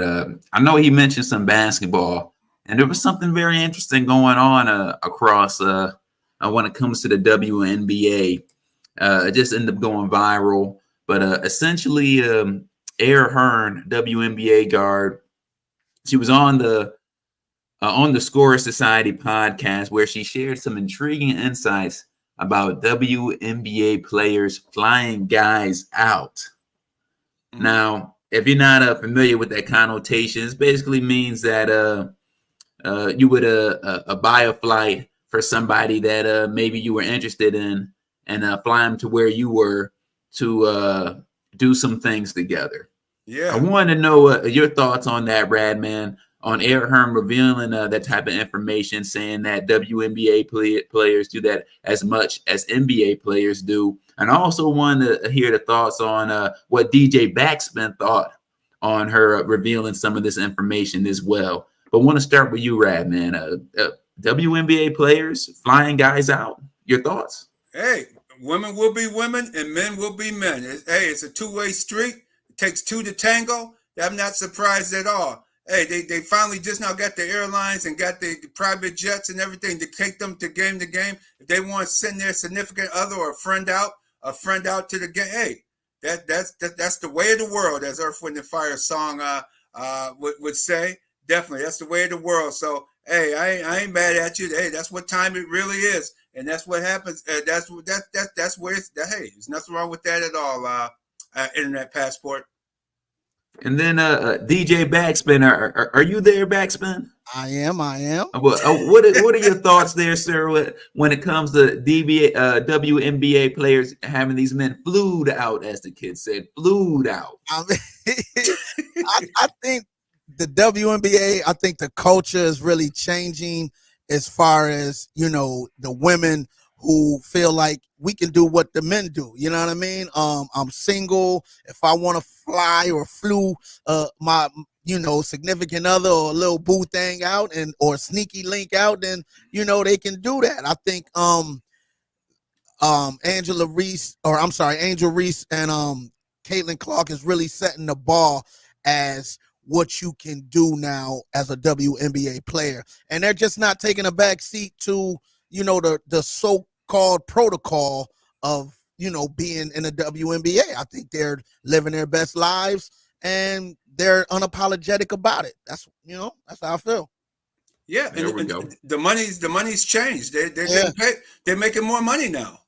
I know he mentioned some basketball. And there was something very interesting going on across when it comes to the WNBA. It just ended up going viral. But essentially, Hearn, WNBA guard, she was on the Scorer Society podcast where she shared some intriguing insights about WNBA players flying guys out. Mm-hmm. Now, if you're not familiar with that connotation, it basically means that you would buy a flight for somebody that maybe you were interested in and fly them to where you were to do some things together. Yeah. I wanted to know your thoughts on that, Radman, on Hearn revealing that type of information, saying that WNBA players do that as much as NBA players do. And I also wanted to hear the thoughts on what DJ BacSpin thought on her revealing some of this information as well. But I want to start with you, Radman. WNBA players flying guys out. Your thoughts? Hey, women will be women and men will be men. It's a two-way street. It takes two to tango. I'm not surprised at all. Hey, they finally just now got the airlines and got the private jets and everything to take them to game. If they want to send their significant other or a friend out to the game, hey, that's the way of the world, as Earth, Wind, and Fire song would say. Definitely. That's the way of the world. So, hey, I ain't mad at you. Hey, that's what time it really is. And that's what happens. That's where it's, hey, there's nothing wrong with that at all. Internet passport. And then DJ BacSpin, are you there, BacSpin? I am. What are your thoughts there, sir, when it comes to WNBA players having these men flued out, as the kids said, flued out? I mean, I think the WNBA, I think the culture is really changing as far as, the women who feel like we can do what the men do. You know what I mean? I'm single. If I want to fly or flew my significant other or a little boo thing out or sneaky link out, then they can do that. I think Angel Reese and Caitlin Clark is really setting the bar as what you can do now as a WNBA player, and they're just not taking a back seat to the so-called protocol of being in the WNBA. I think they're living their best lives and they're unapologetic about it. That's that's how I feel. Yeah, and the money's changed. They're getting paid. They're making more money now.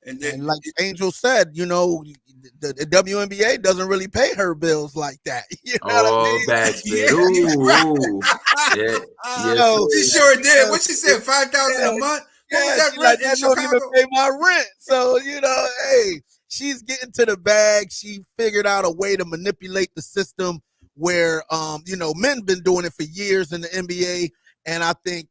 And like Angel said, the WNBA doesn't really pay her bills like that. You know what I mean? BacSpin. She sure did. What she said, $5,000 a month? Yeah, that don't even pay my rent. So, hey, she's getting to the bag. She figured out a way to manipulate the system where, men been doing it for years in the NBA. And I think,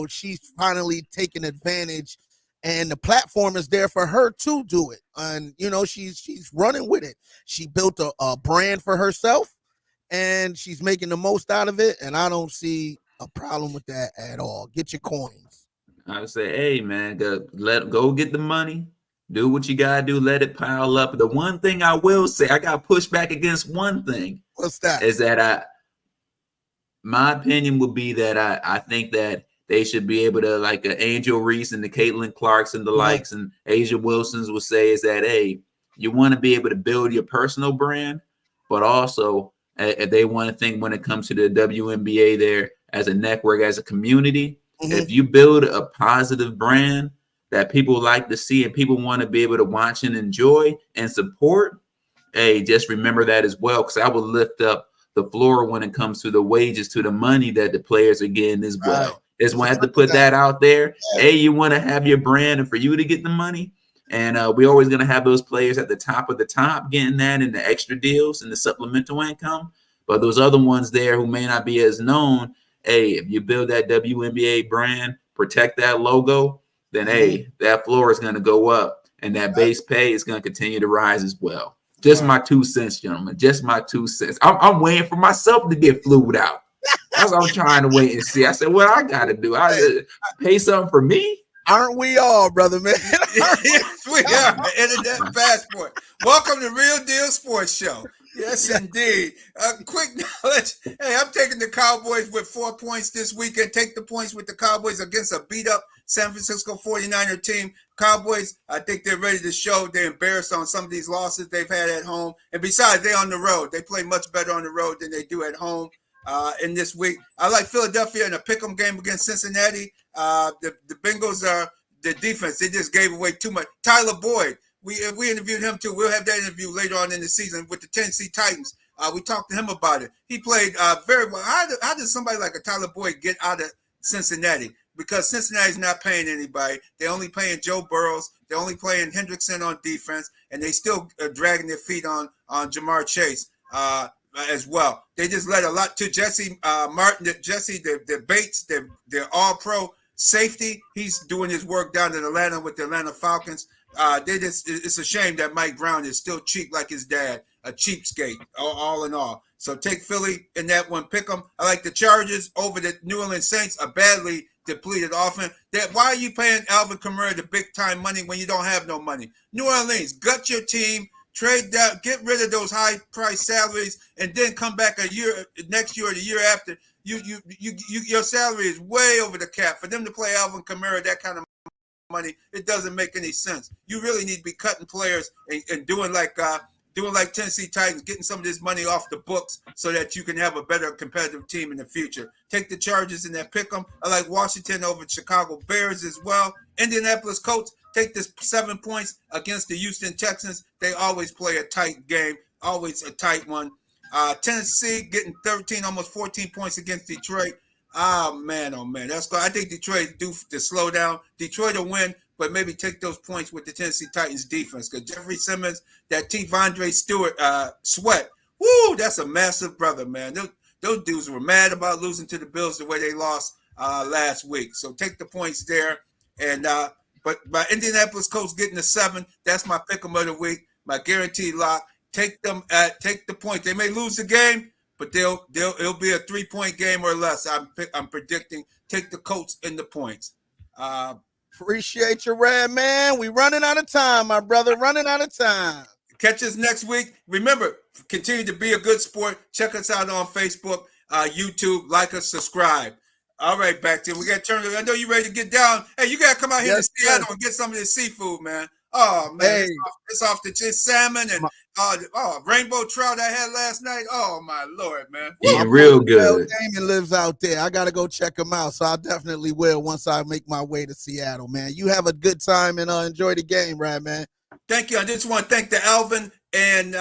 she's finally taking advantage, and the platform is there for her to do it. And, she's running with it. She built a brand for herself, and she's making the most out of it. And I don't see a problem with that at all. Get your coins. I would say, hey, man, go get the money. Do what you got to do. Let it pile up. The one thing I will say, I got pushed back against one thing. What's that? Is that my opinion would be that I think that they should be able to, like Angel Reese and the Caitlin Clarks and the likes and Asia Wilsons would say, is that, hey, you want to be able to build your personal brand, but also they want to think when it comes to the WNBA there as a network, as a community. If you build a positive brand that people like to see and people want to be able to watch and enjoy and support, hey, just remember that as well, because I will lift up the floor when it comes to the wages, to the money that the players are getting as well. Right. Is when I have to put that out there. Yeah. Hey, you want to have your brand and for you to get the money. And we're always going to have those players at the top of the top getting that and the extra deals and the supplemental income. But those other ones there who may not be as known, hey, if you build that WNBA brand, protect that logo, then, hey, that floor is going to go up and that base pay is going to continue to rise as well. Just my 2 cents, gentlemen. Just my 2 cents. I'm waiting for myself to get flued out. That's what I'm trying to wait and see. I said, what I got to do? I pay something for me? Aren't we all, brother, man? Yes, we are. Internet passport. Welcome to Real Deal Sports Show. Yes, indeed. Quick knowledge. Hey, I'm taking the Cowboys with 4 points this weekend. Take the points with the Cowboys against a beat-up San Francisco 49er team. Cowboys, I think they're ready to show they're embarrassed on some of these losses they've had at home. And besides, they're on the road. They play much better on the road than they do at home. In this week, I like Philadelphia in a pick'em game against Cincinnati. The Bengals are the defense. They just gave away too much. Tyler Boyd, we interviewed him too. We'll have that interview later on in the season with the Tennessee Titans. We talked to him about it. He played very well. How does somebody like a Tyler Boyd get out of Cincinnati? Because Cincinnati's not paying anybody. They're only paying Joe Burrows. They're only playing Hendrickson on defense, and they still dragging their feet on Jamar Chase. As well. They just let a lot to Jesse Martin, the Bates, their all-pro safety. He's doing his work down in Atlanta with the Atlanta Falcons. It's a shame that Mike Brown is still cheap like his dad, a cheapskate, all in all. So take Philly in that one, pick them. I like the Chargers over the New Orleans Saints, a badly depleted offense. Why are you paying Alvin Kamara the big-time money when you don't have no money? New Orleans, gut your team. Trade that, get rid of those high price salaries, and then come back next year or the year after. Your salary is way over the cap. For them to play Alvin Kamara that kind of money, it doesn't make any sense. You really need to be cutting players and doing like doing like Tennessee Titans, getting some of this money off the books so that you can have a better competitive team in the future. Take the Chargers in that pick 'em. I like Washington over Chicago Bears as well. Indianapolis Colts, take this 7 points against the Houston Texans. They always play a tight game, always a tight one. Tennessee getting 13, almost 14 points against Detroit. Oh man, that's good. I think Detroit due to slow down. Detroit will win, but maybe take those points with the Tennessee Titans defense because Jeffrey Simmons, that T'Vondre Stewart, Sweat, woo, that's a massive brother, man. Those dudes were mad about losing to the Bills the way they lost last week. So take the points there, and but my Indianapolis Colts getting the 7. That's my pick 'em of the week, my guaranteed lock. Take them take the point. They may lose the game, but it'll be a 3-point game or less. I'm predicting. Take the Colts in the points. Appreciate you, Red Man. We running out of time, my brother. Running out of time. Catch us next week. Remember, continue to be a good sport. Check us out on Facebook, YouTube. Like us, subscribe. All right, back to we got to turn. I know you ready to get down. Hey, you got to come out here to Seattle and get some of this seafood, man. Oh man, it's off the salmon and rainbow trout I had last night. Oh my Lord, man. Yeah, real good. Damon lives out there. I gotta go check him out, so I definitely will once I make my way to Seattle, man. You have a good time and enjoy the game, right, man. Thank you. I just want to thank the Alvin and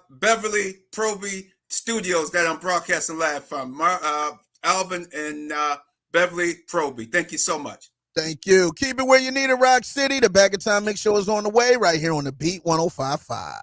Beverly Proby Studios that I'm broadcasting live from. Alvin and Beverly Proby. Thank you so much. Thank you. Keep it where you need it, Rock City. The Bag of Time Mix Show is on the way right here on the Beat 105.5.